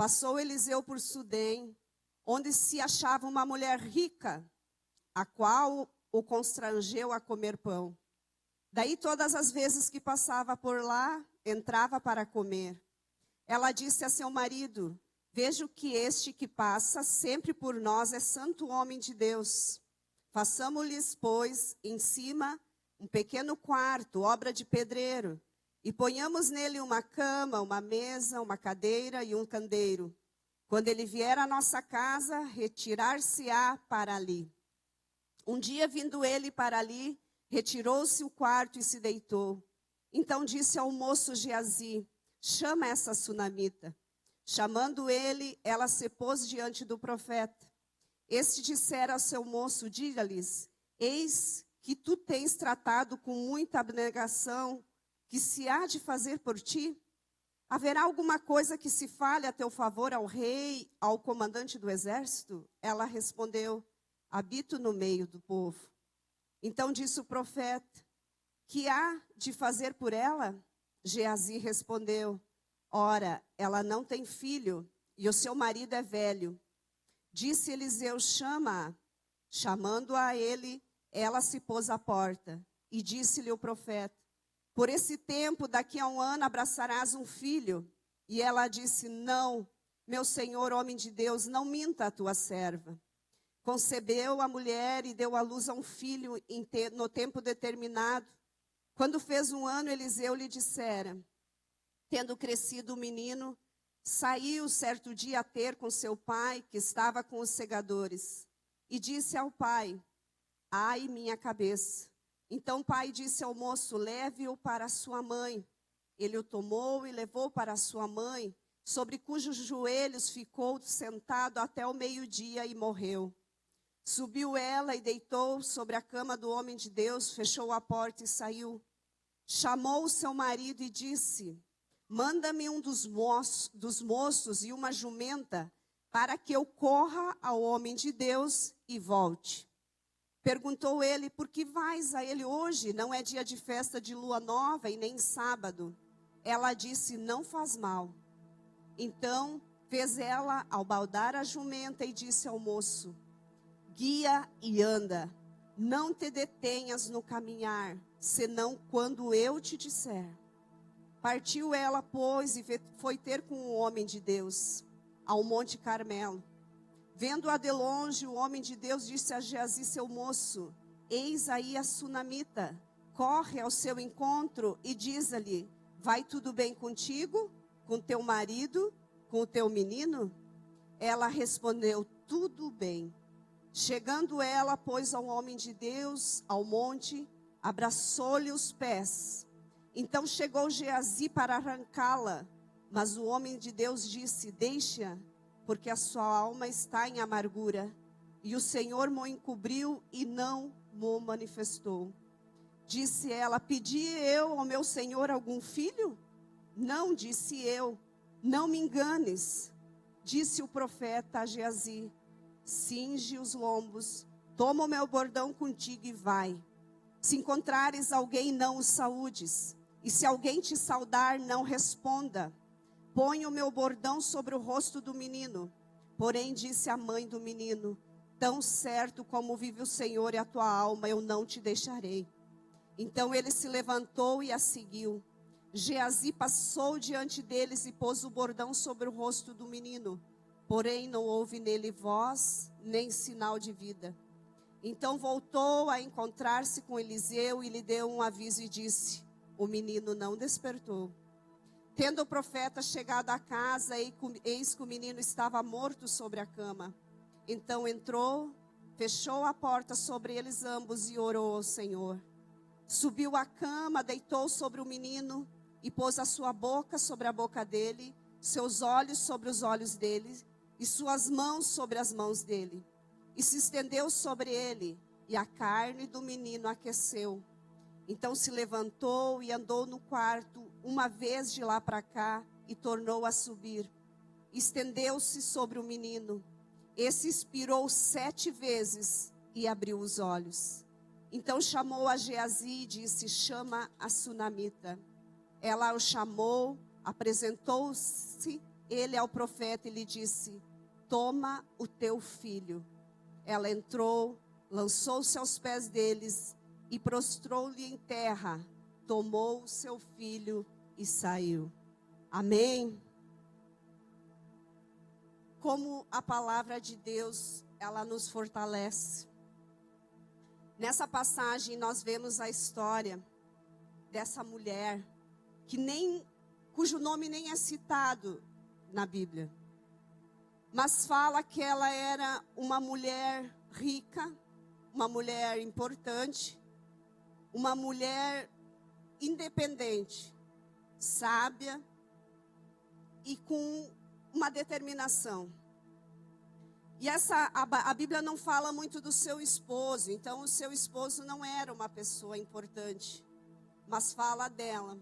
Passou Eliseu por Sudém, onde se achava uma mulher rica, a qual o constrangeu a comer pão. Daí todas as vezes que passava por lá, entrava para comer. Ela disse a seu marido: vejo que este que passa sempre por nós é santo homem de Deus. Façamo-lhes, pois, em cima um pequeno quarto, obra de pedreiro, e ponhamos nele uma cama, uma mesa, uma cadeira e um candeeiro. Quando ele vier à nossa casa, retirar-se-á para ali. Um dia, vindo ele para ali, retirou-se o quarto e se deitou. Então disse ao moço Geazi: chama essa sunamita. Chamando ele, ela se pôs diante do profeta. Este dissera ao seu moço: diga-lhes, eis que tu tens tratado com muita abnegação, que se há de fazer por ti? Haverá alguma coisa que se fale a teu favor ao rei, ao comandante do exército? Ela respondeu: habito no meio do povo. Então disse o profeta: que há de fazer por ela? Geazi respondeu: ora, ela não tem filho, e o seu marido é velho. Disse Eliseu: chama-a. Chamando-a a ele, ela se pôs à porta. E disse-lhe o profeta: por esse tempo, daqui a um ano, abraçarás um filho. E ela disse: não, meu senhor, homem de Deus, não minta a tua serva. Concebeu a mulher e deu à luz a um filho no tempo determinado. Quando fez um ano, Eliseu lhe dissera: tendo crescido o menino, saiu certo dia a ter com seu pai, que estava com os segadores. E disse ao pai: ai, minha cabeça. Então o pai disse ao moço: leve-o para sua mãe. Ele o tomou e levou para sua mãe, sobre cujos joelhos ficou sentado até o meio-dia e morreu. Subiu ela e deitou sobre a cama do homem de Deus, fechou a porta e saiu. Chamou o seu marido e disse: manda-me um dos moços e uma jumenta, para que eu corra ao homem de Deus e volte. Perguntou ele: por que vais a ele hoje? Não é dia de festa de lua nova e nem sábado. Ela disse: não faz mal. Então fez ela albaldar a jumenta e disse ao moço: guia e anda, não te detenhas no caminhar, senão quando eu te disser. Partiu ela, pois, e foi ter com o homem de Deus, ao Monte Carmelo. Vendo-a de longe, o homem de Deus disse a Geazi, seu moço: eis aí a sunamita, corre ao seu encontro e diz-lhe: vai tudo bem contigo, com teu marido, com o teu menino? Ela respondeu: tudo bem. Chegando ela, pois, ao homem de Deus, ao monte, abraçou-lhe os pés. Então chegou Geazi para arrancá-la, mas o homem de Deus disse: deixa, porque a sua alma está em amargura, e o Senhor mo encobriu e não mo manifestou. Disse ela: pedi eu ao meu Senhor algum filho? Não, disse eu, não me enganes. Disse o profeta a Geazi: cinge os lombos, toma o meu bordão contigo e vai. Se encontrares alguém, não o saúdes, e se alguém te saudar, não responda. Põe o meu bordão sobre o rosto do menino. Porém disse a mãe do menino: tão certo como vive o Senhor e a tua alma, eu não te deixarei. Então ele se levantou e a seguiu. Geazi passou diante deles e pôs o bordão sobre o rosto do menino. Porém não houve nele voz, nem sinal de vida. Então voltou a encontrar-se com Eliseu e lhe deu um aviso e disse: o menino não despertou. Tendo o profeta chegado à casa, eis que o menino estava morto sobre a cama. Então entrou, fechou a porta sobre eles ambos e orou ao Senhor. Subiu à cama, deitou sobre o menino e pôs a sua boca sobre a boca dele, seus olhos sobre os olhos dele e suas mãos sobre as mãos dele. E se estendeu sobre ele, e a carne do menino aqueceu. Então se levantou e andou no quarto, uma vez de lá para cá, e tornou a subir. Estendeu-se sobre o menino. Esse expirou 7 vezes e abriu os olhos. Então chamou a Geazi e disse: chama a sunamita. Ela o chamou, apresentou-se ele ao profeta e lhe disse: toma o teu filho. Ela entrou, lançou-se aos pés deles e prostrou-lhe em terra. Tomou o seu filho e saiu. Amém? Como a palavra de Deus, ela nos fortalece. Nessa passagem nós vemos a história dessa mulher cujo nome nem é citado na Bíblia. Mas fala que ela era uma mulher rica, uma mulher importante, uma mulher independente, sábia e com uma determinação. E a Bíblia não fala muito do seu esposo, então o seu esposo não era uma pessoa importante, mas fala dela.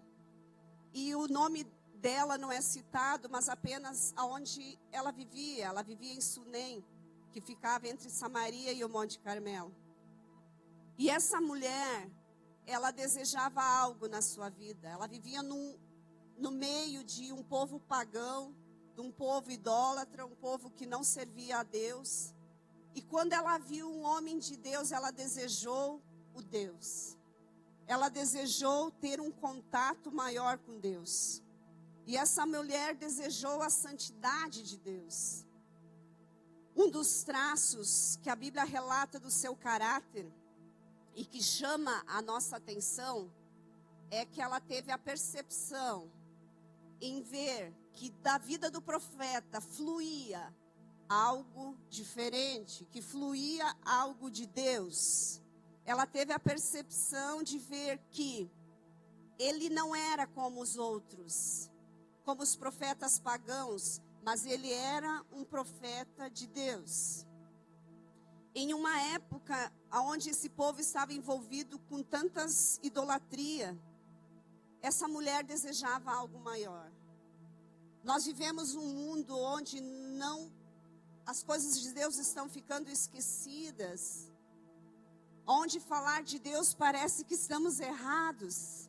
E o nome dela não é citado, mas apenas aonde ela vivia. Ela vivia em Sunem, que ficava entre Samaria e o Monte Carmelo. E essa mulher, ela desejava algo na sua vida. Ela vivia no meio de um povo pagão, de um povo idólatra, um povo que não servia a Deus. E quando ela viu um homem de Deus, ela desejou o Deus. Ela desejou ter um contato maior com Deus. E essa mulher desejou a santidade de Deus. Um dos traços que a Bíblia relata do seu caráter e que chama a nossa atenção é que ela teve a percepção em ver que da vida do profeta fluía algo diferente, que fluía algo de Deus. Ela teve a percepção de ver que ele não era como os outros, como os profetas pagãos, mas ele era um profeta de Deus. Em uma época onde esse povo estava envolvido com tantas idolatria, essa mulher desejava algo maior. Nós vivemos um mundo onde as coisas de Deus estão ficando esquecidas, onde falar de Deus parece que estamos errados.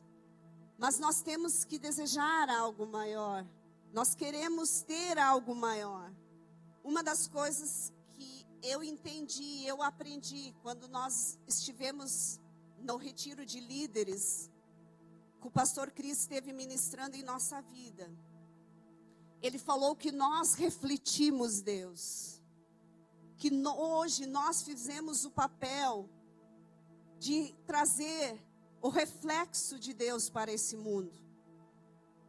Mas nós temos que desejar algo maior. Nós queremos ter algo maior. Uma das coisas que eu entendi, eu aprendi quando nós estivemos no retiro de líderes, que o pastor Cris esteve ministrando em nossa vida. Ele falou que nós refletimos Deus. Que hoje nós fizemos o papel de trazer o reflexo de Deus para esse mundo.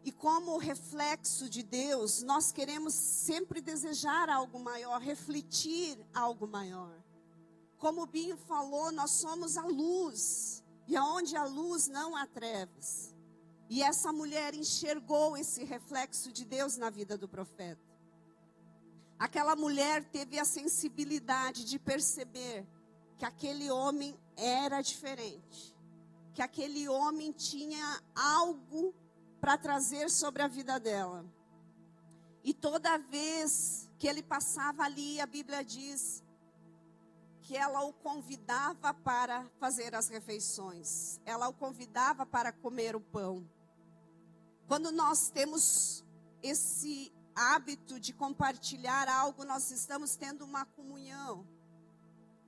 E como reflexo de Deus, nós queremos sempre desejar algo maior, refletir algo maior. Como o Binho falou, nós somos a luz. E aonde há luz não há trevas. E essa mulher enxergou esse reflexo de Deus na vida do profeta. Aquela mulher teve a sensibilidade de perceber que aquele homem era diferente. Que aquele homem tinha algo para trazer sobre a vida dela. E toda vez que ele passava ali, a Bíblia diz que ela o convidava para fazer as refeições. Ela o convidava para comer o pão. Quando nós temos esse hábito de compartilhar algo, nós estamos tendo uma comunhão.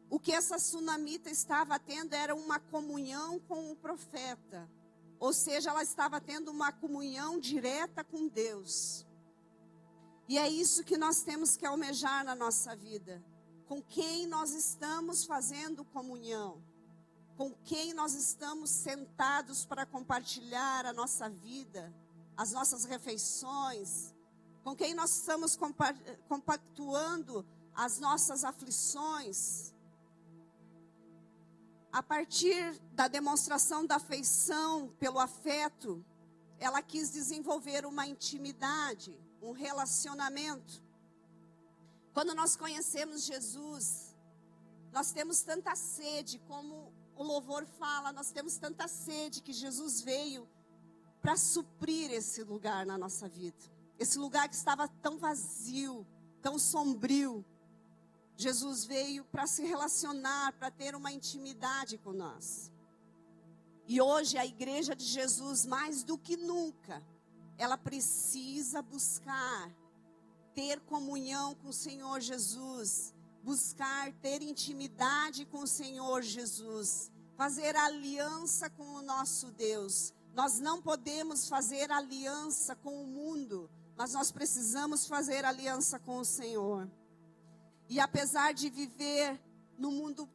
O que essa sunamita estava tendo era uma comunhão com o profeta. Ou seja, ela estava tendo uma comunhão direta com Deus. E é isso que nós temos que almejar na nossa vida. Com quem nós estamos fazendo comunhão? Com quem nós estamos sentados para compartilhar a nossa vida, as nossas refeições? Com quem nós estamos compactuando as nossas aflições? A partir da demonstração da afeição pelo afeto, ela quis desenvolver uma intimidade, um relacionamento. Quando nós conhecemos Jesus, nós temos tanta sede, como o louvor fala, nós temos tanta sede que Jesus veio para suprir esse lugar na nossa vida. Esse lugar que estava tão vazio, tão sombrio. Jesus veio para se relacionar, para ter uma intimidade com nós. E hoje a igreja de Jesus, mais do que nunca, ela precisa buscar ter comunhão com o Senhor Jesus, buscar ter intimidade com o Senhor Jesus, fazer aliança com o nosso Deus. Nós não podemos fazer aliança com o mundo, mas nós precisamos fazer aliança com o Senhor. E apesar de viver no mundo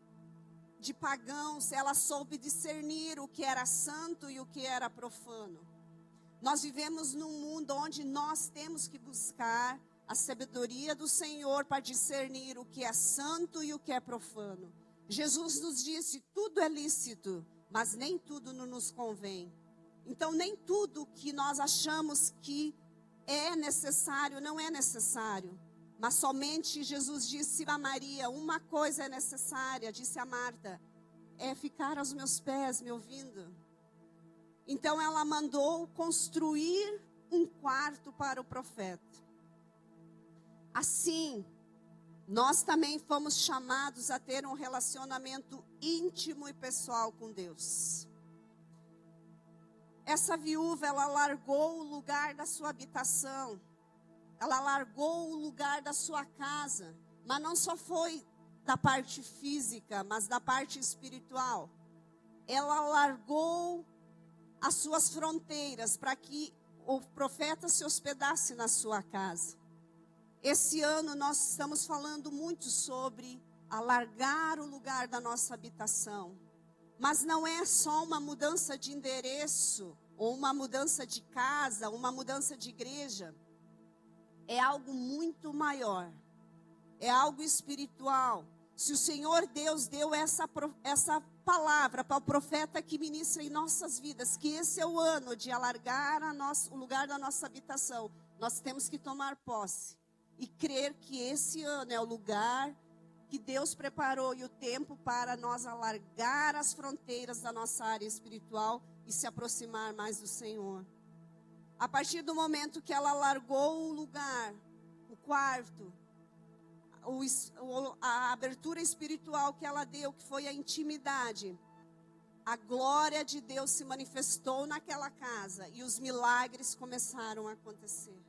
de pagãos, ela soube discernir o que era santo e o que era profano. Nós vivemos num mundo onde nós temos que buscar a sabedoria do Senhor para discernir o que é santo e o que é profano. Jesus nos disse, tudo é lícito, mas nem tudo nos convém. Então, nem tudo que nós achamos que é necessário, não é necessário. Mas somente Jesus disse a Maria, uma coisa é necessária, disse a Marta, é ficar aos meus pés, me ouvindo. Então ela mandou construir um quarto para o profeta. Assim, nós também fomos chamados a ter um relacionamento íntimo e pessoal com Deus. Essa viúva, ela largou o lugar da sua habitação. Ela largou o lugar da sua casa, mas não só foi da parte física, mas da parte espiritual. Ela largou as suas fronteiras para que o profeta se hospedasse na sua casa. Esse ano nós estamos falando muito sobre alargar o lugar da nossa habitação. Mas não é só uma mudança de endereço, ou uma mudança de casa, uma mudança de igreja. É algo muito maior, é algo espiritual. Se o Senhor Deus deu essa palavra para o profeta que ministra em nossas vidas, que esse é o ano de alargar o lugar da nossa habitação, nós temos que tomar posse e crer que esse ano é o lugar que Deus preparou e o tempo para nós alargar as fronteiras da nossa área espiritual e se aproximar mais do Senhor. A partir do momento que ela largou o lugar, o quarto, a abertura espiritual que ela deu, que foi a intimidade, a glória de Deus se manifestou naquela casa e os milagres começaram a acontecer.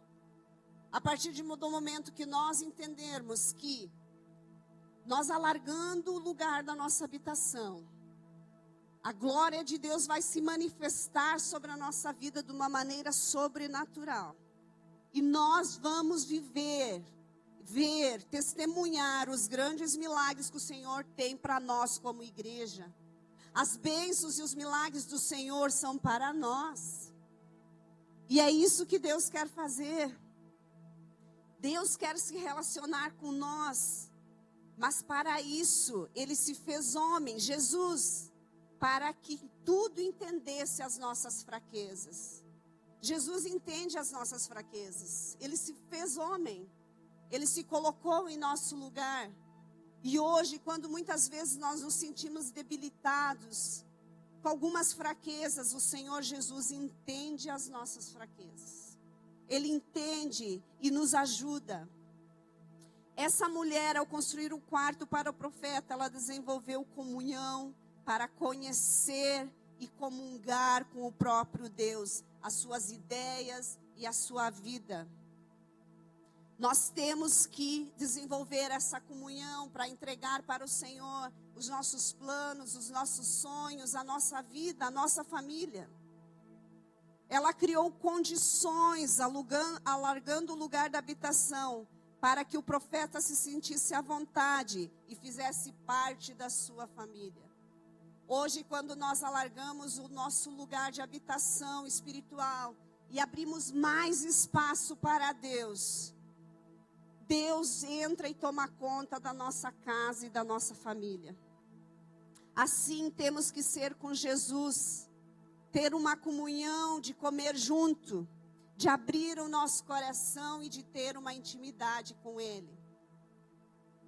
A partir do momento que nós entendermos que nós alargando o lugar da nossa habitação, a glória de Deus vai se manifestar sobre a nossa vida de uma maneira sobrenatural. E nós vamos ver, testemunhar os grandes milagres que o Senhor tem para nós como igreja. As bênçãos e os milagres do Senhor são para nós. E é isso que Deus quer fazer. Deus quer se relacionar com nós. Mas para isso, Ele se fez homem, Jesus, para que tudo entendesse as nossas fraquezas. Jesus entende as nossas fraquezas. Ele se fez homem. Ele se colocou em nosso lugar. E hoje, quando muitas vezes nós nos sentimos debilitados, com algumas fraquezas, o Senhor Jesus entende as nossas fraquezas. Ele entende e nos ajuda. Essa mulher, ao construir um quarto para o profeta, ela desenvolveu comunhão para conhecer e comungar com o próprio Deus, as suas ideias e a sua vida. Nós temos que desenvolver essa comunhão para entregar para o Senhor os nossos planos, os nossos sonhos, a nossa vida, a nossa família. Ela criou condições, alargando o lugar da habitação, para que o profeta se sentisse à vontade e fizesse parte da sua família. Hoje, quando nós alargamos o nosso lugar de habitação espiritual e abrimos mais espaço para Deus, Deus entra e toma conta da nossa casa e da nossa família. Assim temos que ser com Jesus, ter uma comunhão de comer junto, de abrir o nosso coração e de ter uma intimidade com Ele.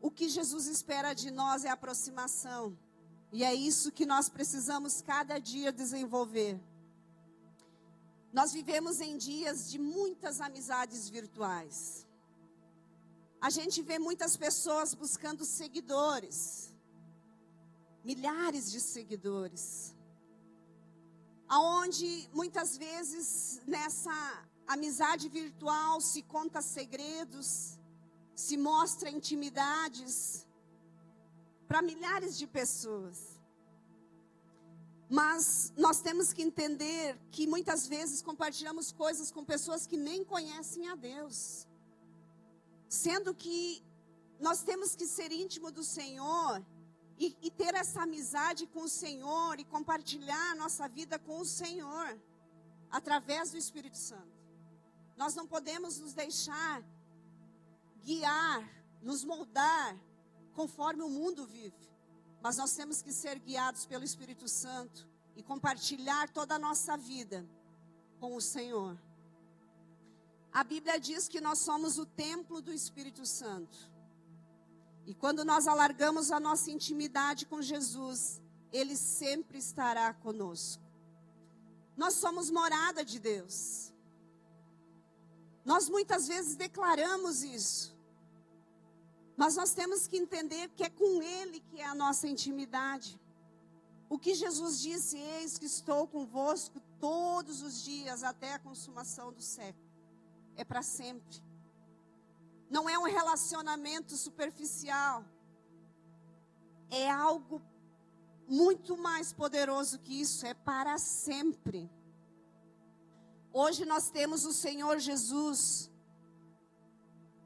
O que Jesus espera de nós é aproximação. E é isso que nós precisamos cada dia desenvolver. Nós vivemos em dias de muitas amizades virtuais. A gente vê muitas pessoas buscando seguidores. Milhares de seguidores. Aonde muitas vezes nessa amizade virtual se conta segredos, se mostra intimidades para milhares de pessoas. Mas nós temos que entender que muitas vezes compartilhamos coisas com pessoas que nem conhecem a Deus. Sendo que nós temos que ser íntimo do Senhor e ter essa amizade com o Senhor e compartilhar a nossa vida com o Senhor através do Espírito Santo. Nós não podemos nos deixar guiar, nos moldar conforme o mundo vive. Mas nós temos que ser guiados pelo Espírito Santo e compartilhar toda a nossa vida com o Senhor. A Bíblia diz que nós somos o templo do Espírito Santo. E quando nós alargamos a nossa intimidade com Jesus, Ele sempre estará conosco. Nós somos morada de Deus. Nós muitas vezes declaramos isso. Mas nós temos que entender que é com Ele que é a nossa intimidade. O que Jesus disse: eis que estou convosco todos os dias até a consumação do século. É para sempre. Não é um relacionamento superficial. É algo muito mais poderoso que isso. É para sempre. Hoje nós temos o Senhor Jesus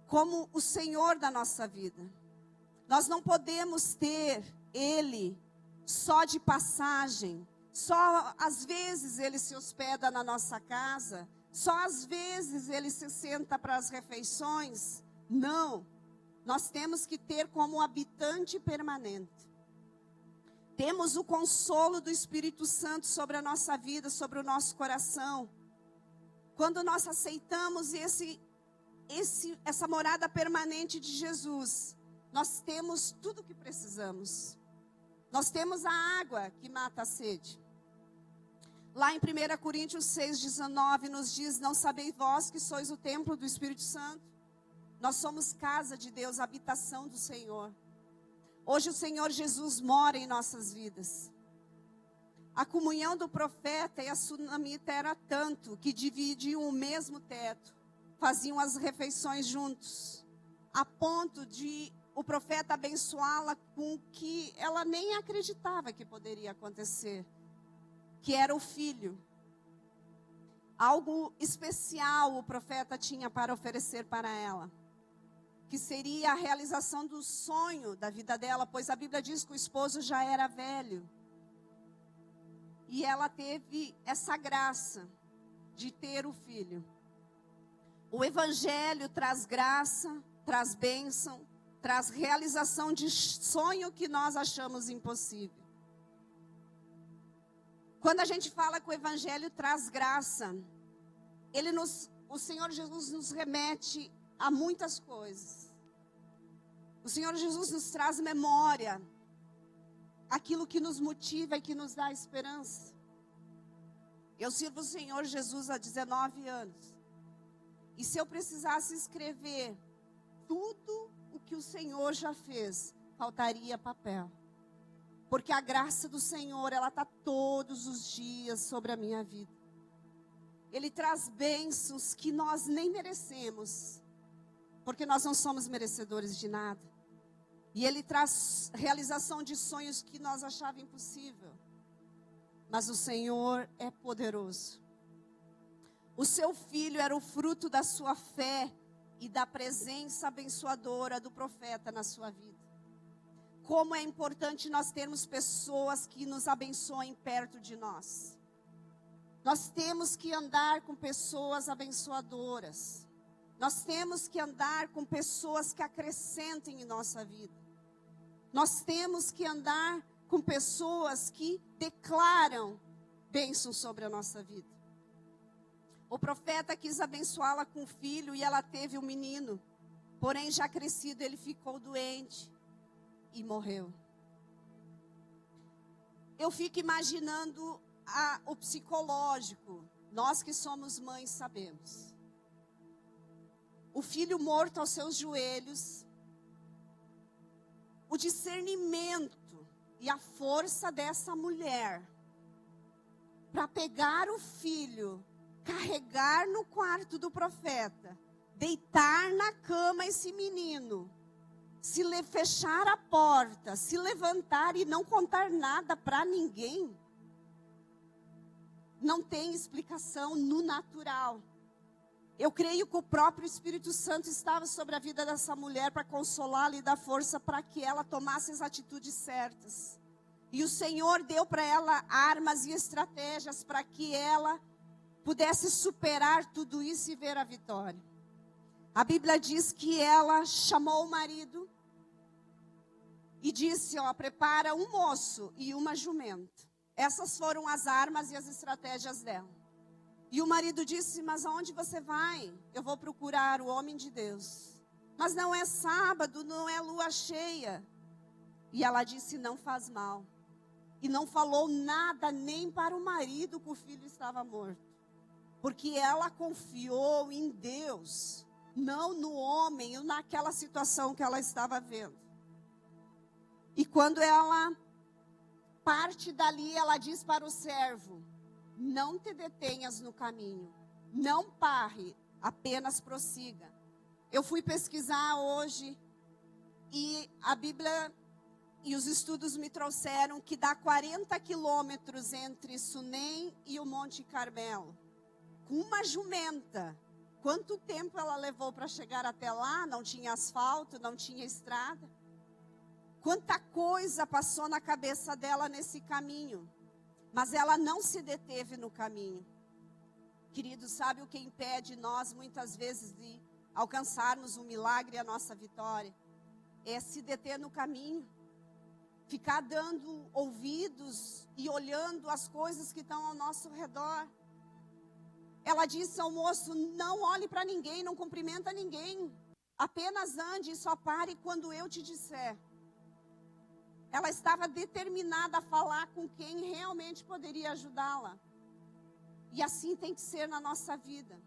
como o Senhor da nossa vida. Nós não podemos ter Ele só de passagem, só às vezes Ele se hospeda na nossa casa, só às vezes Ele se senta para as refeições. Não, nós temos que ter como habitante permanente. Temos o consolo do Espírito Santo sobre a nossa vida, sobre o nosso coração. Quando nós aceitamos essa morada permanente de Jesus, nós temos tudo o que precisamos. Nós temos a água que mata a sede. Lá em 1 Coríntios 6,19 nos diz: não sabeis vós que sois o templo do Espírito Santo? Nós somos casa de Deus, habitação do Senhor. Hoje o Senhor Jesus mora em nossas vidas. A comunhão do profeta e a sunamita era tanto que dividiam o mesmo teto. Faziam as refeições juntos, a ponto de o profeta abençoá-la com o que ela nem acreditava que poderia acontecer, que era o filho. Algo especial o profeta tinha para oferecer para ela, que seria a realização do sonho da vida dela, pois a Bíblia diz que o esposo já era velho. E ela teve essa graça de ter o filho. O Evangelho traz graça, traz bênção, traz realização de sonho que nós achamos impossível. Quando a gente fala que o Evangelho traz graça, o Senhor Jesus nos remete a muitas coisas. O Senhor Jesus nos traz memória, aquilo que nos motiva e que nos dá esperança. Eu sirvo o Senhor Jesus há 19 anos. E se eu precisasse escrever tudo o que o Senhor já fez, faltaria papel. Porque a graça do Senhor, ela está todos os dias sobre a minha vida. Ele traz bênçãos que nós nem merecemos, porque nós não somos merecedores de nada. E Ele traz realização de sonhos que nós achávamos impossível. Mas o Senhor é poderoso. O seu filho era o fruto da sua fé e da presença abençoadora do profeta na sua vida. Como é importante nós termos pessoas que nos abençoem perto de nós. Nós temos que andar com pessoas abençoadoras. Nós temos que andar com pessoas que acrescentem em nossa vida. Nós temos que andar com pessoas que declaram bênçãos sobre a nossa vida. O profeta quis abençoá-la com um filho e ela teve um menino. Porém, já crescido, ele ficou doente e morreu. Eu fico imaginando o psicológico. Nós que somos mães sabemos. O filho morto aos seus joelhos. O discernimento e a força dessa mulher para pegar o filho, carregar no quarto do profeta, deitar na cama esse menino, fechar a porta, se levantar e não contar nada para ninguém, não tem explicação no natural. Eu creio que o próprio Espírito Santo estava sobre a vida dessa mulher para consolá-la e dar força para que ela tomasse as atitudes certas. E o Senhor deu para ela armas e estratégias para que ela pudesse superar tudo isso e ver a vitória. A Bíblia diz que ela chamou o marido e disse, prepara um moço e uma jumenta. Essas foram as armas e as estratégias dela. E o marido disse, mas aonde você vai? Eu vou procurar o homem de Deus. Mas não é sábado, não é lua cheia. E ela disse, não faz mal. E não falou nada nem para o marido que o filho estava morto. Porque ela confiou em Deus, não no homem, ou naquela situação que ela estava vendo. E quando ela parte dali, ela diz para o servo, não te detenhas no caminho, não pare, apenas prossiga. Eu fui pesquisar hoje e a Bíblia e os estudos me trouxeram que dá 40 quilômetros entre Sunem e o Monte Carmelo. Com uma jumenta, quanto tempo ela levou para chegar até lá? Não tinha asfalto, não tinha estrada. Quanta coisa passou na cabeça dela nesse caminho. Mas ela não se deteve no caminho. Querido, sabe o que impede nós muitas vezes de alcançarmos um milagre e a nossa vitória? É se deter no caminho. Ficar dando ouvidos e olhando as coisas que estão ao nosso redor. Ela disse ao moço, não olhe para ninguém, não cumprimenta ninguém. Apenas ande e só pare quando eu te disser. Ela estava determinada a falar com quem realmente poderia ajudá-la. E assim tem que ser na nossa vida.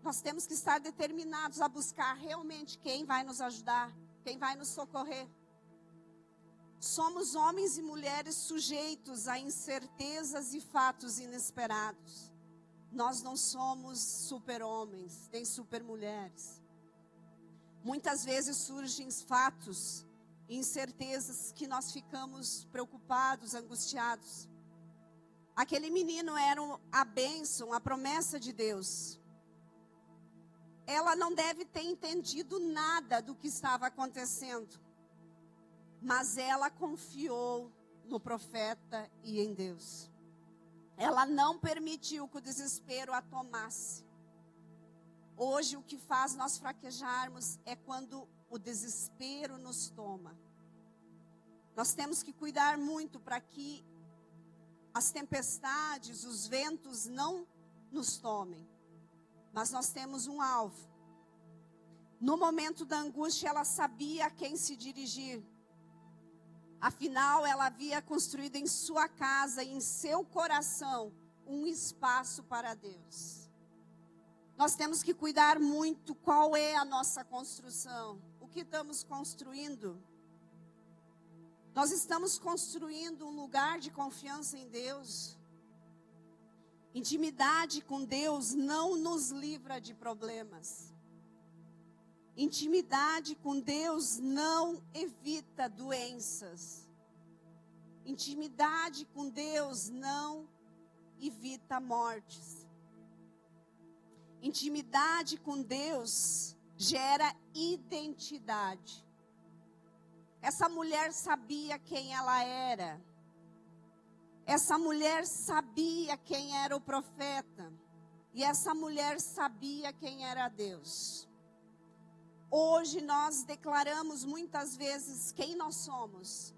Nós temos que estar determinados a buscar realmente quem vai nos ajudar, quem vai nos socorrer. Somos homens e mulheres sujeitos a incertezas e fatos inesperados. Nós não somos super-homens, nem super-mulheres. Muitas vezes surgem fatos incertezas que nós ficamos preocupados, angustiados. Aquele menino era a bênção, a promessa de Deus. Ela não deve ter entendido nada do que estava acontecendo, mas ela confiou no profeta e em Deus. Ela não permitiu que o desespero a tomasse. Hoje o que faz nós fraquejarmos é quando o desespero nos toma. Nós temos que cuidar muito para que as tempestades, os ventos não nos tomem. Mas nós temos um alvo. No momento da angústia, ela sabia a quem se dirigir. Afinal, ela havia construído em sua casa, em seu coração, um espaço para Deus. Nós temos que cuidar muito qual é a nossa construção. O que estamos construindo? Nós estamos construindo um lugar de confiança em Deus. Intimidade com Deus não nos livra de problemas. Intimidade com Deus não evita doenças. Intimidade com Deus não evita mortes. Intimidade com Deus gera identidade. Essa mulher sabia quem ela era. Essa mulher sabia quem era o profeta. E essa mulher sabia quem era Deus. Hoje nós declaramos muitas vezes quem nós somos.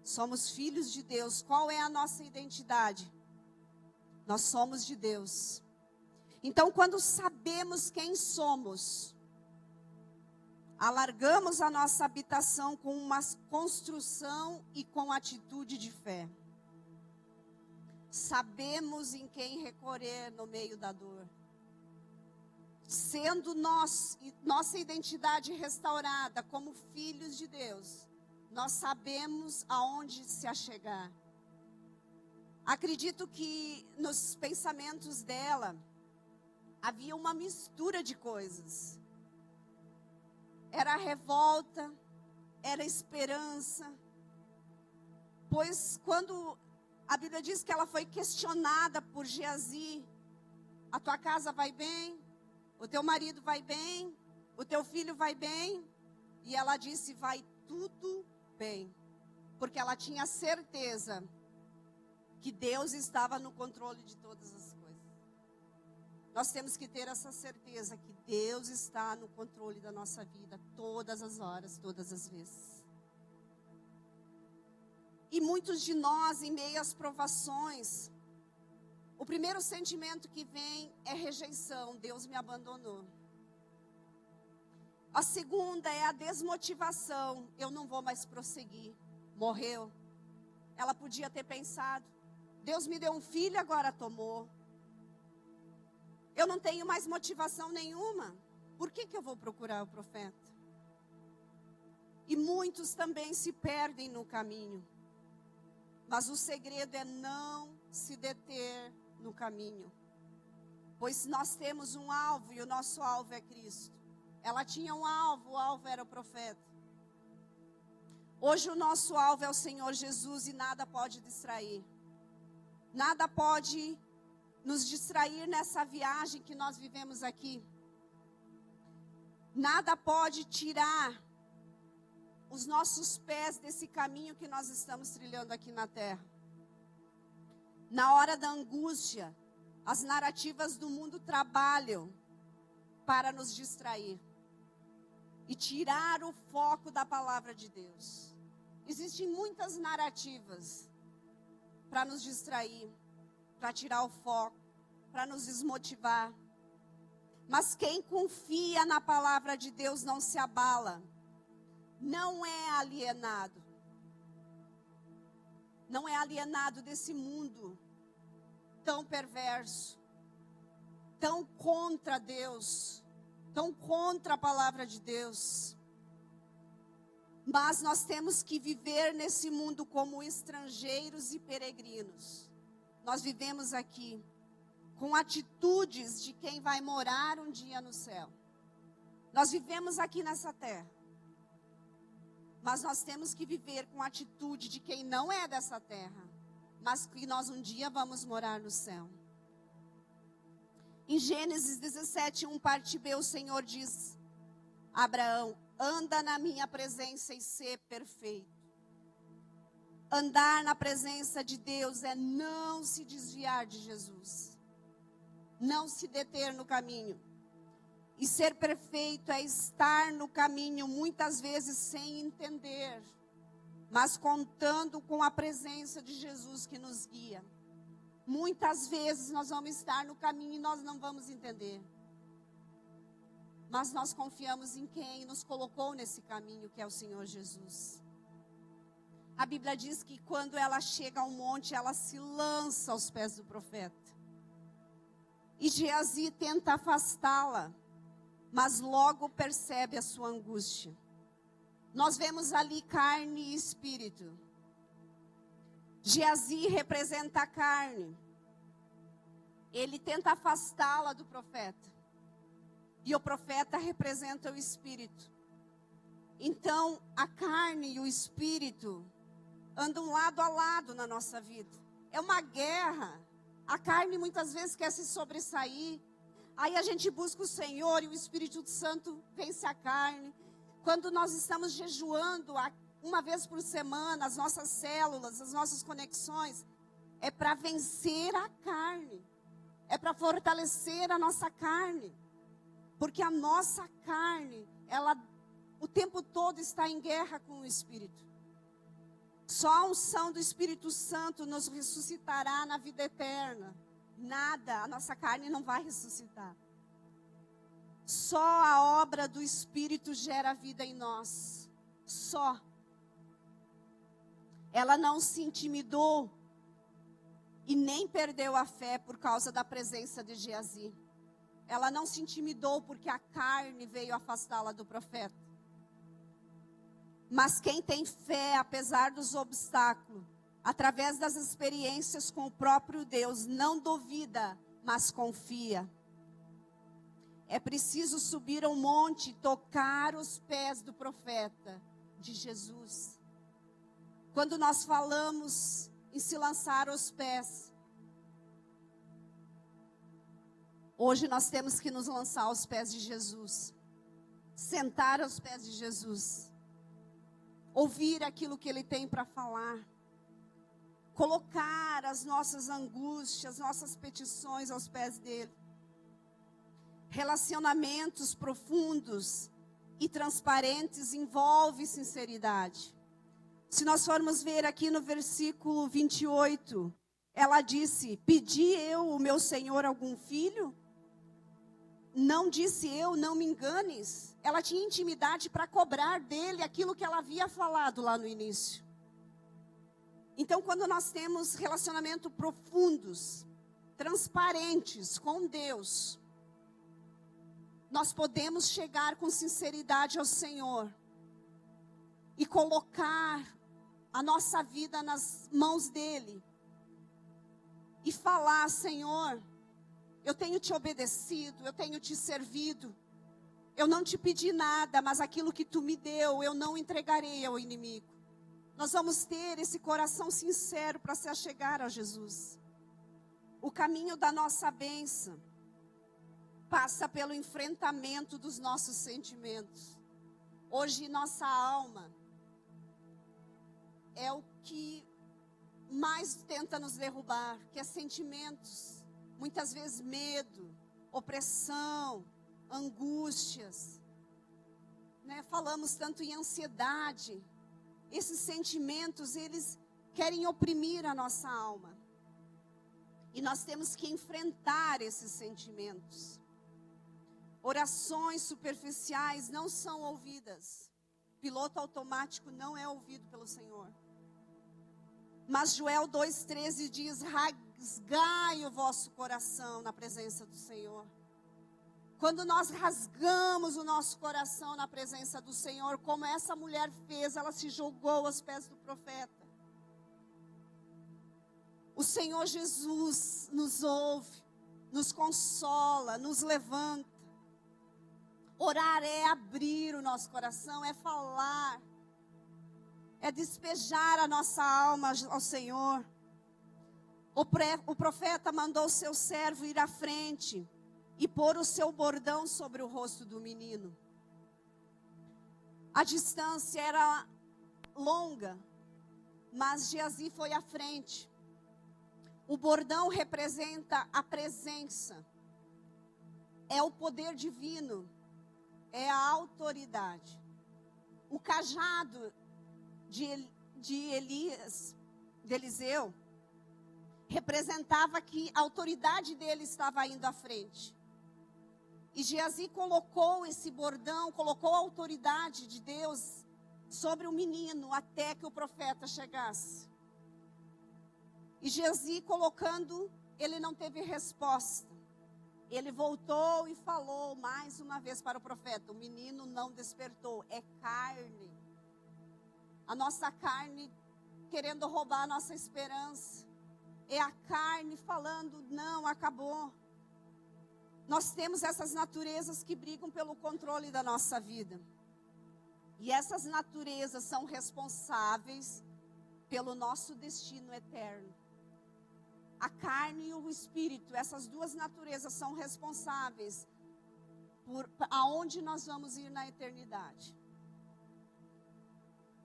Somos filhos de Deus. Qual é a nossa identidade? Nós somos de Deus. Então, quando sabemos quem somos, alargamos a nossa habitação com uma construção e com atitude de fé. Sabemos em quem recorrer no meio da dor. Sendo nossa identidade restaurada como filhos de Deus, nós sabemos aonde se achegar. Acredito que nos pensamentos dela, havia uma mistura de coisas. Era revolta, era esperança. Pois quando a Bíblia diz que ela foi questionada por Geazi, a tua casa vai bem? O teu marido vai bem? O teu filho vai bem? E ela disse, vai tudo bem. Porque ela tinha certeza que Deus estava no controle de todas as coisas. Nós temos que ter essa certeza que Deus está no controle da nossa vida, todas as horas, todas as vezes. E muitos de nós, em meio às provações, o primeiro sentimento que vem é rejeição, Deus me abandonou. A segunda é a desmotivação, eu não vou mais prosseguir, morreu. Ela podia ter pensado, Deus me deu um filho, agora tomou. Eu não tenho mais motivação nenhuma. Por que eu vou procurar o profeta? E muitos também se perdem no caminho. Mas o segredo é não se deter no caminho. Pois nós temos um alvo e o nosso alvo é Cristo. Ela tinha um alvo, o alvo era o profeta. Hoje o nosso alvo é o Senhor Jesus e nada pode distrair. Nada pode nos distrair nessa viagem que nós vivemos aqui. Nada pode tirar os nossos pés desse caminho que nós estamos trilhando aqui na terra. Na hora da angústia, as narrativas do mundo trabalham para nos distrair e tirar o foco da palavra de Deus. Existem muitas narrativas para nos distrair, para tirar o foco, para nos desmotivar. Mas quem confia na palavra de Deus não se abala, não é alienado. Não é alienado desse mundo tão perverso, tão contra Deus, tão contra a palavra de Deus. Mas nós temos que viver nesse mundo como estrangeiros e peregrinos. Nós vivemos aqui com atitudes de quem vai morar um dia no céu. Nós vivemos aqui nessa terra. Mas nós temos que viver com a atitude de quem não é dessa terra, mas que nós um dia vamos morar no céu. Em Gênesis 17, 1, parte B, o Senhor diz a Abraão, anda na minha presença e ser perfeito. Andar na presença de Deus é não se desviar de Jesus. Não se deter no caminho. E ser perfeito é estar no caminho, muitas vezes sem entender, mas contando com a presença de Jesus que nos guia. Muitas vezes nós vamos estar no caminho e nós não vamos entender. Mas nós confiamos em quem nos colocou nesse caminho, que é o Senhor Jesus. A Bíblia diz que quando ela chega ao monte, ela se lança aos pés do profeta. E Geazi tenta afastá-la, mas logo percebe a sua angústia. Nós vemos ali carne e espírito. Geazi representa a carne. Ele tenta afastá-la do profeta. E o profeta representa o espírito. Então, a carne e o espírito andam lado a lado na nossa vida. É uma guerra. A carne muitas vezes quer se sobressair. Aí a gente busca o Senhor e o Espírito Santo vence a carne. Quando nós estamos jejuando uma vez por semana, as nossas células, as nossas conexões, é para vencer a carne. É para fortalecer a nossa carne. Porque a nossa carne, ela o tempo todo está em guerra com o Espírito. Só a unção do Espírito Santo nos ressuscitará na vida eterna. Nada, a nossa carne não vai ressuscitar. Só a obra do Espírito gera vida em nós. Só. Ela não se intimidou e nem perdeu a fé por causa da presença de Geazi. Ela não se intimidou porque a carne veio afastá-la do profeta. Mas quem tem fé, apesar dos obstáculos, através das experiências com o próprio Deus, não duvida, mas confia. É preciso subir ao monte e tocar os pés do profeta, de Jesus. Quando nós falamos em se lançar aos pés, hoje nós temos que nos lançar aos pés de Jesus. Sentar aos pés de Jesus. Ouvir aquilo que Ele tem para falar. Colocar as nossas angústias, nossas petições aos pés dEle. Relacionamentos profundos e transparentes envolve sinceridade. Se nós formos ver aqui no versículo 28, ela disse: pedi eu, o meu Senhor, algum filho? Não disse eu, não me enganes. Ela tinha intimidade para cobrar dele aquilo que ela havia falado lá no início. Então, quando nós temos relacionamentos profundos, transparentes com Deus, nós podemos chegar com sinceridade ao Senhor e colocar a nossa vida nas mãos dEle e falar: Senhor, eu tenho te obedecido, eu tenho te servido, eu não te pedi nada, mas aquilo que tu me deu, eu não entregarei ao inimigo. Nós vamos ter esse coração sincero para se achegar a Jesus. O caminho da nossa bênção passa pelo enfrentamento dos nossos sentimentos. Hoje nossa alma é o que mais tenta nos derrubar, que é sentimentos, muitas vezes medo, opressão, angústias, né? Falamos tanto em ansiedade. Esses sentimentos, eles querem oprimir a nossa alma. E nós temos que enfrentar esses sentimentos. Orações superficiais não são ouvidas. Piloto automático não é ouvido pelo Senhor. Mas Joel 2,13 diz: rasgai o vosso coração na presença do Senhor. Quando nós rasgamos o nosso coração na presença do Senhor, como essa mulher fez, ela se jogou aos pés do profeta. O Senhor Jesus nos ouve, nos consola, nos levanta. Orar é abrir o nosso coração, é falar, é despejar a nossa alma ao Senhor. O profeta mandou o seu servo ir à frente e pôr o seu bordão sobre o rosto do menino. A distância era longa, mas Geazi foi à frente. O bordão representa a presença, é o poder divino, é a autoridade. O cajado de Eliseu representava que a autoridade dele estava indo à frente. E Geazi colocou esse bordão, colocou a autoridade de Deus sobre o menino até que o profeta chegasse. E Geazi colocando, ele não teve resposta. Ele voltou e falou mais uma vez para o profeta: o menino não despertou, é carne. A nossa carne querendo roubar a nossa esperança. É a carne falando: não, acabou. Nós temos essas naturezas que brigam pelo controle da nossa vida. E essas naturezas são responsáveis pelo nosso destino eterno. A carne e o espírito, essas duas naturezas são responsáveis por aonde nós vamos ir na eternidade.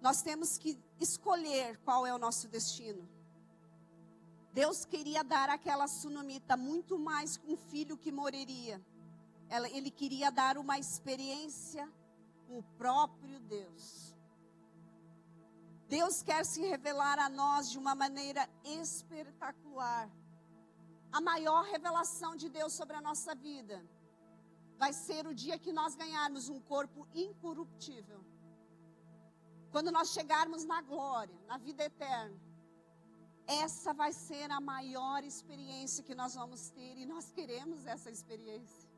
Nós temos que escolher qual é o nosso destino. Deus queria dar àquela sunamita muito mais que um filho que morreria. Ele queria dar uma experiência com o próprio Deus. Deus quer se revelar a nós de uma maneira espetacular. A maior revelação de Deus sobre a nossa vida vai ser o dia que nós ganharmos um corpo incorruptível. Quando nós chegarmos na glória, na vida eterna. Essa vai ser a maior experiência que nós vamos ter, e nós queremos essa experiência.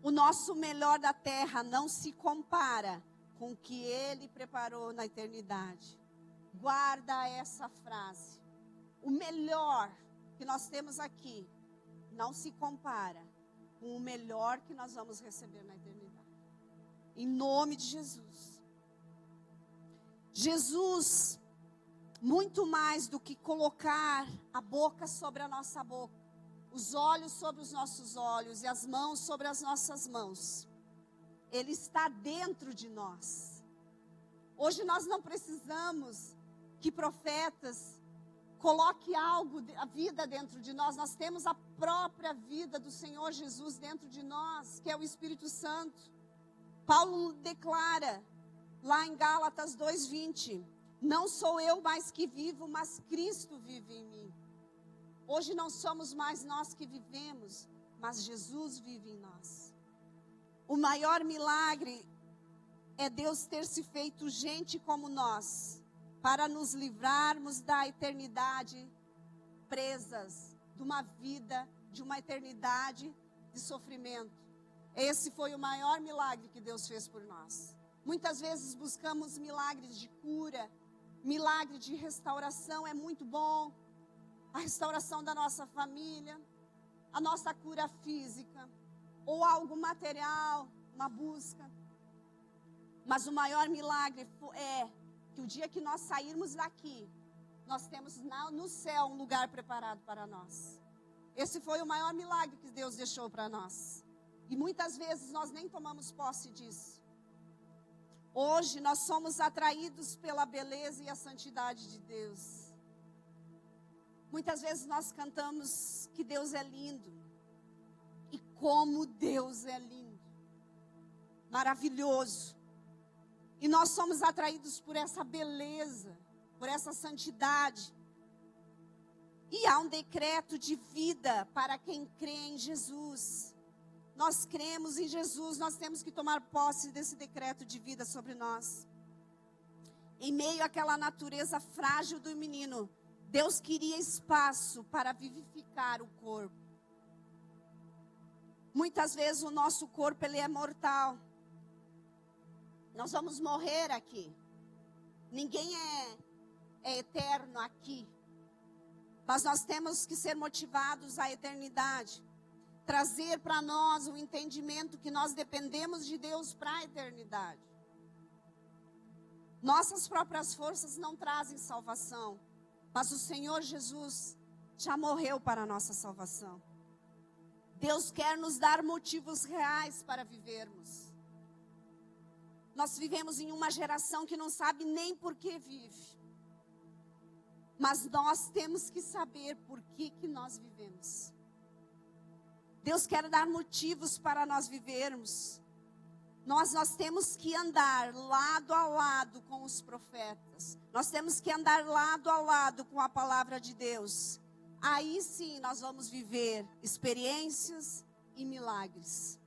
O nosso melhor da terra não se compara com o que Ele preparou na eternidade. Guarda essa frase. O melhor que nós temos aqui não se compara com o melhor que nós vamos receber na eternidade. Em nome de Jesus. Jesus, muito mais do que colocar a boca sobre a nossa boca, os olhos sobre os nossos olhos e as mãos sobre as nossas mãos, Ele está dentro de nós. Hoje nós não precisamos que profetas coloquem algo, a vida dentro de nós. Nós temos a própria vida do Senhor Jesus dentro de nós, que é o Espírito Santo. Paulo declara lá em Gálatas 2:20, não sou eu mais que vivo, mas Cristo vive em mim. Hoje não somos mais nós que vivemos, mas Jesus vive em nós. O maior milagre é Deus ter se feito gente como nós, para nos livrarmos da eternidade, presas de uma vida, de uma eternidade de sofrimento. Esse foi o maior milagre que Deus fez por nós. Muitas vezes buscamos milagres de cura, milagre de restauração, é muito bom. A restauração da nossa família, a nossa cura física, ou algo material, uma busca. Mas o maior milagre é que o dia que nós sairmos daqui, nós temos no céu um lugar preparado para nós. Esse foi o maior milagre que Deus deixou para nós. E muitas vezes nós nem tomamos posse disso. Hoje nós somos atraídos pela beleza e a santidade de Deus. Muitas vezes nós cantamos que Deus é lindo. E como Deus é lindo. Maravilhoso. E nós somos atraídos por essa beleza, por essa santidade. E há um decreto de vida para quem crê em Jesus. Nós cremos em Jesus, nós temos que tomar posse desse decreto de vida sobre nós. Em meio àquela natureza frágil do menino, Deus queria espaço para vivificar o corpo. Muitas vezes o nosso corpo ele é mortal. Nós vamos morrer aqui. Ninguém é eterno aqui. Mas nós temos que ser motivados à eternidade. Trazer para nós o entendimento que nós dependemos de Deus para a eternidade. Nossas próprias forças não trazem salvação. Mas o Senhor Jesus já morreu para a nossa salvação. Deus quer nos dar motivos reais para vivermos. Nós vivemos em uma geração que não sabe nem por que vive. Mas nós temos que saber por que nós vivemos. Deus quer dar motivos para nós vivermos. Nós temos que andar lado a lado com os profetas. Nós temos que andar lado a lado com a palavra de Deus. Aí sim nós vamos viver experiências e milagres.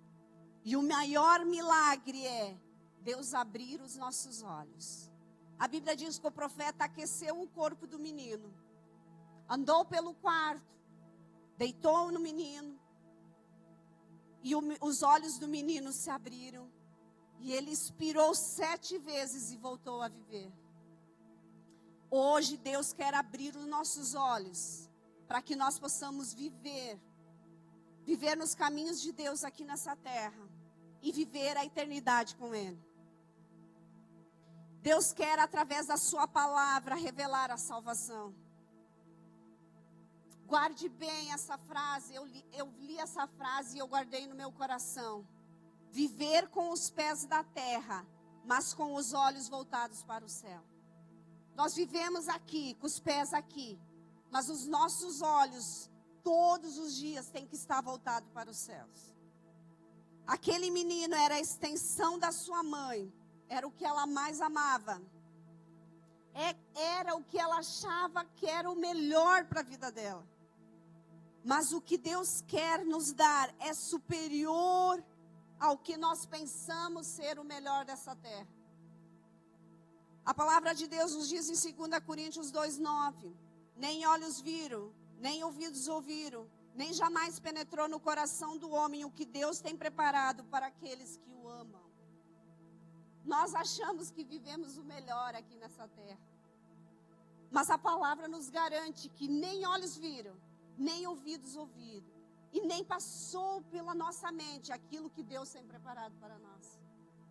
E o maior milagre é Deus abrir os nossos olhos. A Bíblia diz que o profeta aqueceu o corpo do menino. Andou pelo quarto. Deitou no menino. E os olhos do menino se abriram. E ele expirou 7 vezes e voltou a viver. Hoje Deus quer abrir os nossos olhos. Para que nós possamos viver. Viver nos caminhos de Deus aqui nessa terra. E viver a eternidade com Ele. Deus quer, através da sua palavra, revelar a salvação. Guarde bem essa frase. Eu li essa frase e eu guardei no meu coração. Viver com os pés da terra, mas com os olhos voltados para o céu. Nós vivemos aqui, com os pés aqui, mas os nossos olhos, todos os dias, têm que estar voltados para os céus. Aquele menino era a extensão da sua mãe. Era o que ela mais amava. Era o que ela achava que era o melhor para a vida dela. Mas o que Deus quer nos dar é superior ao que nós pensamos ser o melhor dessa terra. A palavra de Deus nos diz em 2 Coríntios 2:9. Nem olhos viram, nem ouvidos ouviram, nem jamais penetrou no coração do homem o que Deus tem preparado para aqueles que o amam. Nós achamos que vivemos o melhor aqui nessa terra. Mas a palavra nos garante que nem olhos viram, nem ouvidos ouviram, e nem passou pela nossa mente aquilo que Deus tem preparado para nós.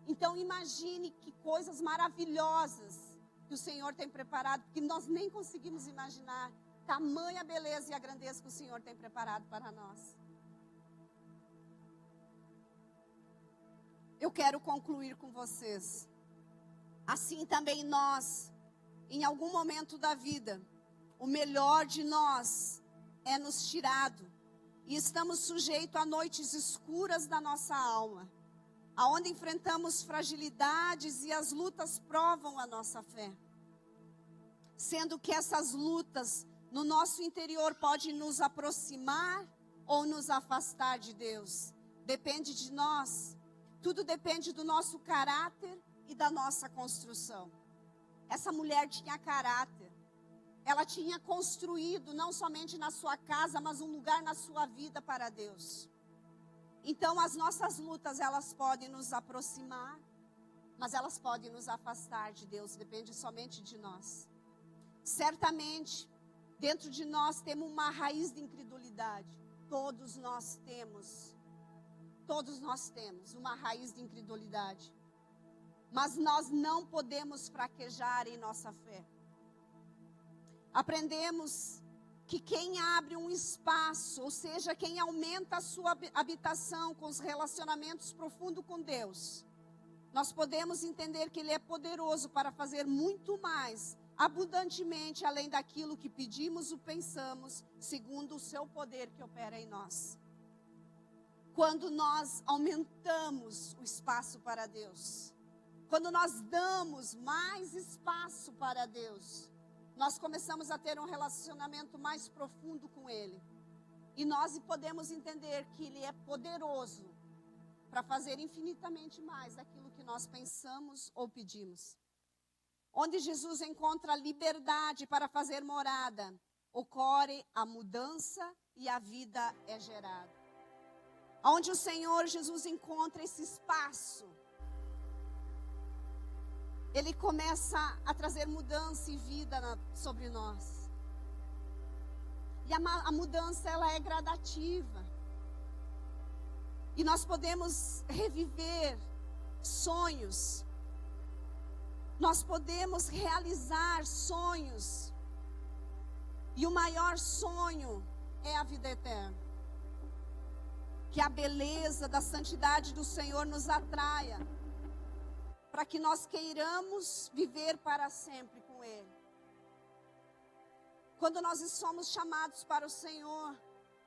Então imagine que coisas maravilhosas que o Senhor tem preparado, que nós nem conseguimos imaginar, tamanha beleza e a grandeza que o Senhor tem preparado para nós. Eu quero concluir com vocês. Assim também nós, em algum momento da vida, o melhor de nós é nos tirado. E estamos sujeitos a noites escuras da nossa alma, aonde enfrentamos fragilidades e as lutas provam a nossa fé. Sendo que essas lutas no nosso interior podem nos aproximar ou nos afastar de Deus. Depende de nós. Tudo depende do nosso caráter e da nossa construção. Essa mulher tinha caráter. Ela tinha construído não somente na sua casa, mas um lugar na sua vida para Deus. Então as nossas lutas, elas podem nos aproximar, mas elas podem nos afastar de Deus, depende somente de nós. Certamente, dentro de nós temos uma raiz de incredulidade. Todos nós temos uma raiz de incredulidade. Mas nós não podemos fraquejar em nossa fé. Aprendemos que quem abre um espaço, ou seja, quem aumenta a sua habitação com os relacionamentos profundos com Deus, nós podemos entender que Ele é poderoso para fazer muito mais, abundantemente, além daquilo que pedimos ou pensamos, segundo o seu poder que opera em nós. Quando nós aumentamos o espaço para Deus, quando nós damos mais espaço para Deus, nós começamos a ter um relacionamento mais profundo com Ele. E nós podemos entender que Ele é poderoso para fazer infinitamente mais daquilo que nós pensamos ou pedimos. Onde Jesus encontra liberdade para fazer morada, ocorre a mudança e a vida é gerada. Onde o Senhor Jesus encontra esse espaço, Ele começa a trazer mudança e vida sobre nós. E a mudança, ela é gradativa. E nós podemos reviver sonhos. Nós podemos realizar sonhos. E o maior sonho é a vida eterna. Que a beleza da santidade do Senhor nos atraia, para que nós queiramos viver para sempre com Ele. Quando nós somos chamados para o Senhor,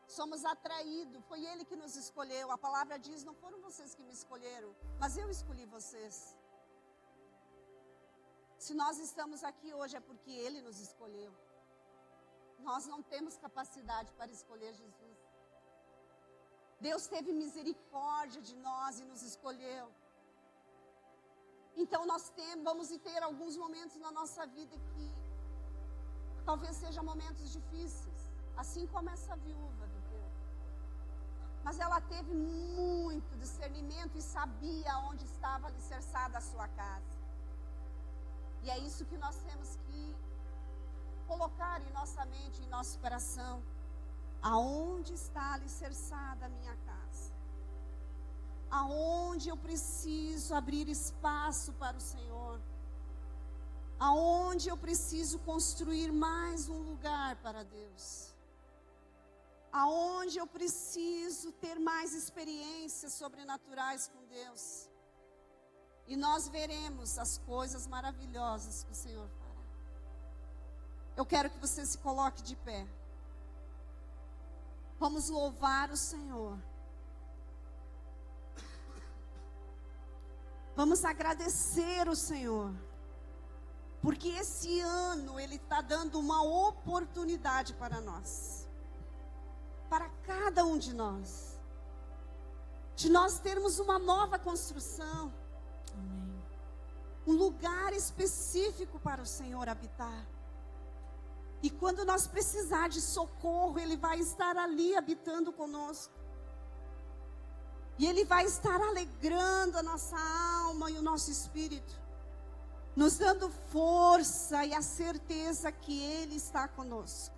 somos atraídos, foi Ele que nos escolheu. A palavra diz, não foram vocês que me escolheram, mas eu escolhi vocês. Se nós estamos aqui hoje é porque Ele nos escolheu. Nós não temos capacidade para escolher Jesus. Deus teve misericórdia de nós e nos escolheu. Então nós vamos ter alguns momentos na nossa vida que talvez sejam momentos difíceis, assim como essa viúva viveu. Mas ela teve muito discernimento e sabia onde estava alicerçada a sua casa. E é isso que nós temos que colocar em nossa mente, em nosso coração. Aonde está alicerçada a minha casa? Aonde eu preciso abrir espaço para o Senhor? Aonde eu preciso construir mais um lugar para Deus? Aonde eu preciso ter mais experiências sobrenaturais com Deus? E nós veremos as coisas maravilhosas que o Senhor fará. Eu quero que você se coloque de pé. Vamos louvar o Senhor. Vamos agradecer o Senhor. Porque esse ano Ele está dando uma oportunidade para nós. Para cada um de nós. De nós termos uma nova construção. Amém. Um lugar específico para o Senhor habitar. E quando nós precisar de socorro, Ele vai estar ali habitando conosco. E Ele vai estar alegrando a nossa alma e o nosso espírito. Nos dando força e a certeza que Ele está conosco.